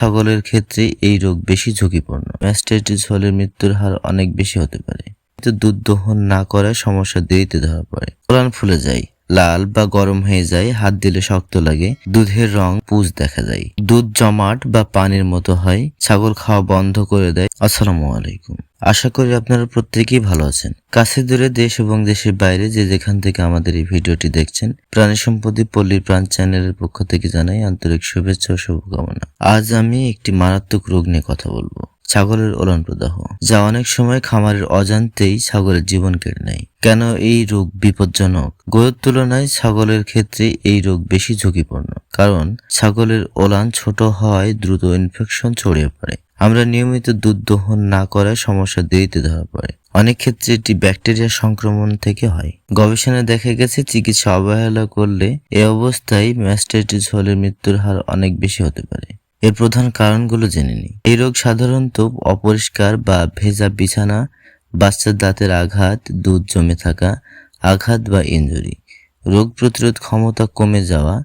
ছাগলের ক্ষেত্রে এই রোগ বেশি ঝুঁকিপূর্ণ। ম্যাস্টাইটিস হলে মৃত্যুর হার অনেক বেশি হতে পারে। কিন্তু দুধ দহন না করায় সমস্যা দেরিতে ধরা পড়ে। ওলান ফুলে যায়, লাল বা গরম হয়ে যায়, হাত দিলে শক্ত লাগে, দুধের রং পুঁজ দেখা যায়, দুধ জমাট বা পানির মতো হয়, ছাগল খাওয়া বন্ধ করে দেয়। আসসালামু আলাইকুম। আশা করি আপনারা প্রত্যেকেই ভালো আছেন। কাছে দূরে দেশ এবং দেশের বাইরে যে যেখান থেকে আমাদের এই ভিডিওটি দেখছেন, প্রাণী সম্পত্তি পল্লীর প্রাণ চ্যানেলের পক্ষ থেকে জানাই আন্তরিক শুভেচ্ছা ও শুভকামনা। আজ আমি একটি মারাত্মক রোগ নিয়ে কথা বলবো, ছাগলের ওলান প্রদাহ, যা অনেক সময় খামারের অজান্তেই ছাগলের জীবন কেড়ে নেয়। কেন এই রোগ বিপজ্জনক? গরুর তুলনায় ছাগলের ক্ষেত্রে এই রোগ বেশি ঝুঁকিপূর্ণ, কারণ ছাগলের ওলান ছোট হওয়ায় দ্রুত ইনফেকশন ছড়িয়ে পড়ে। আমরা নিয়মিত দুধ দহন না করায় সমস্যা দেরিতে ধরা পড়ে। অনেক ক্ষেত্রে এটি ব্যাকটেরিয়া সংক্রমণ থেকে হয়। গবেষণায় দেখা গেছে চিকিৎসা অবহেলা করলে এ অবস্থায় ম্যাস্টাইটিস হলে মৃত্যুর হার অনেক বেশি হতে পারে। এর প্রধান কারণগুলো জেনে নিই। এই রোগ সাধারণত অপরিষ্কার বা ভেজা বিছানা, বাচ্চার দাঁতের আঘাত, দুধ জমে থাকা, আঘাত বা ইনজুরি, রোগ প্রতিরোধ ক্ষমতা কমে যাওয়া,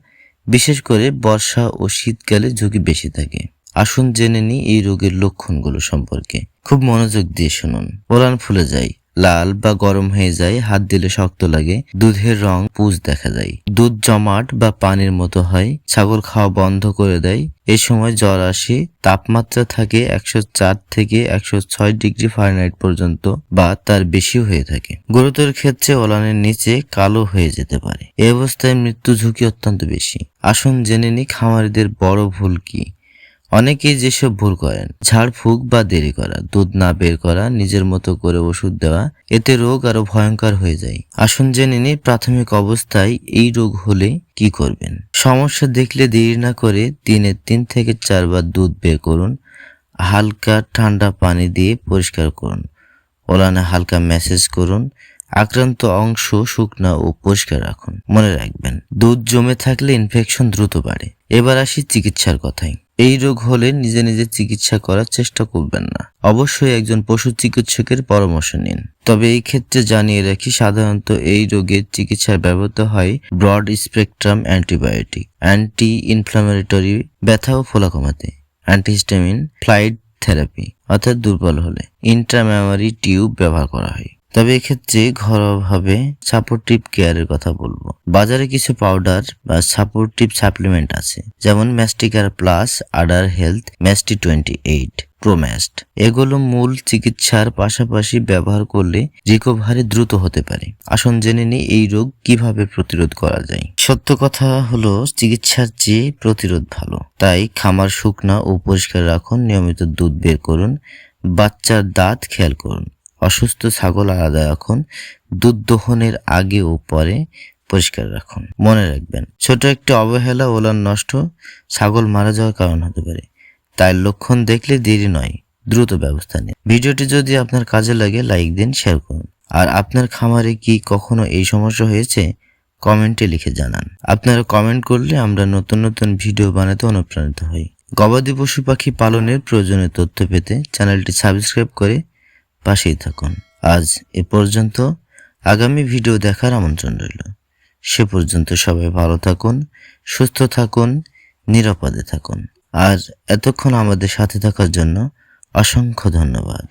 বিশেষ করে বর্ষা ও শীতকালে ঝুঁকি বেশি থাকে। আসুন জেনে নিই এই রোগের লক্ষণগুলো সম্পর্কে। খুব মনোযোগ দিয়ে শুনুন। ওলান ফুলে যায়, লাল বা গরম হয়ে যায়, হাত দিলে শক্ত লাগে, দুধের রং পুঁজ দেখা যায়, দুধ জমাট বা পানির মতো হয়, ছাগল খাওয়া বন্ধ করে দেয়। এই সময় জ্বর আসে, তাপমাত্রা থাকে 104 থেকে 106 ডিগ্রি ফারেনহাইট পর্যন্ত বা তার বেশিও হয়ে থাকে। গুরুতর ক্ষেত্রে ওলানের নিচে কালো হয়ে যেতে পারে। এই অবস্থায় মৃত্যু ঝুঁকি অত্যন্ত বেশি। আসুন জেনে নিই খামারিদের বড় ভুল কি। অনেকেই যেসব ভুল করেন: ঝাড়ফুঁক বা দেরি করা, দুধ না বের করা, নিজের মতো করে ওষুধ দেওয়া, এতে রোগ আরো ভয়ঙ্কর হয়ে যায়। আসুন জেনে নিই প্রাথমিক অবস্থায় এই রোগ হলে কি করবেন। সমস্যা দেখলে দেরি না করে দিনে 3 থেকে 4 বার দুধ বের করুন। হালকা ঠান্ডা পানি দিয়ে পরিষ্কার করুন। ওলানে হালকা ম্যাসেজ করুন। আক্রান্ত অংশ শুকনা ও পরিষ্কার রাখুন। মনে রাখবেন, দুধ জমে থাকলে ইনফেকশন দ্রুত বাড়ে। এবার আসি চিকিৎসার কথায়। এই রোগ হলে নিজে নিজে চিকিৎসা করার চেষ্টা করবেন না। অবশ্যই একজন পশু চিকিৎসকের পরামর্শ নিন। তবে এই ক্ষেত্রে জানিয়ে রাখি, সাধারণত এই রোগের চিকিৎসায় ব্যবহৃত হয় broad spectrum antibiotic, anti inflammatory, ব্যথা ও ফোলা কমাতে, অ্যান্টিহিস্টামিন, ফ্লাইড থেরাপি অর্থাৎ দুর্বল হলে ইন্ট্রামেমারি টিউব ব্যবহার করা হয়। তবে এক্ষেত্রে ঘরোয়াভাবে সাপোর্টিভ কেয়ারের কথা বলবো। বাজারে কিছু পাউডার বা সাপোর্টিভ সাপ্লিমেন্ট আছে, যেমন ম্যাস্টিকার প্লাস, আডার হেলথ, ম্যাস্টি 28 প্রোম্যাস্ট। এগুলো মূল চিকিৎসার পাশাপাশি ব্যবহার করলে রিকভারি দ্রুত হতে পারে। আসুন জেনে নিই এই রোগ কিভাবে প্রতিরোধ করা যায়। সত্য কথা হলো, চিকিৎসার চেয়ে প্রতিরোধ ভালো। তাই খামার শুকনা ও পরিষ্কার রাখুন, নিয়মিত দুধ বের করুন, বাচ্চার দাঁত খেয়াল করুন, অসুস্থ ছাগল আলাদা রাখুন, দুধ দহনের আগে ও পরে পরিষ্কার রাখুন। মনে রাখবেন, ছোট একটি অবহেলা ওলান নষ্ট, ছাগল মারা যাওয়ার কারণ হতে পারে। তাই লক্ষণ দেখলে দেরি নয়, দ্রুত ব্যবস্থা নিন। ভিডিওটি যদি আপনার কাজে লাগে লাইক দিন, শেয়ার করুন। আর আপনার খামারে কি কখনো এই সমস্যা হয়েছে? কমেন্টে লিখে জানান। আপনারা কমেন্ট করলে আমরা নতুন নতুন ভিডিও বানাতে অনুপ্রাণিত হই। গবাদি পশু পাখি পালনের প্রয়োজনীয় তথ্য পেতে চ্যানেলটি সাবস্ক্রাইব করে পাশেই থাকুন। আজ এ পর্যন্ত। আগামী ভিডিও দেখার আমন্ত্রণ রইল। সে পর্যন্ত সবাই ভালো থাকুন, সুস্থ থাকুন, নিরাপদে থাকুন। আর এতক্ষণ আমাদের সাথে থাকার জন্য অসংখ্য ধন্যবাদ।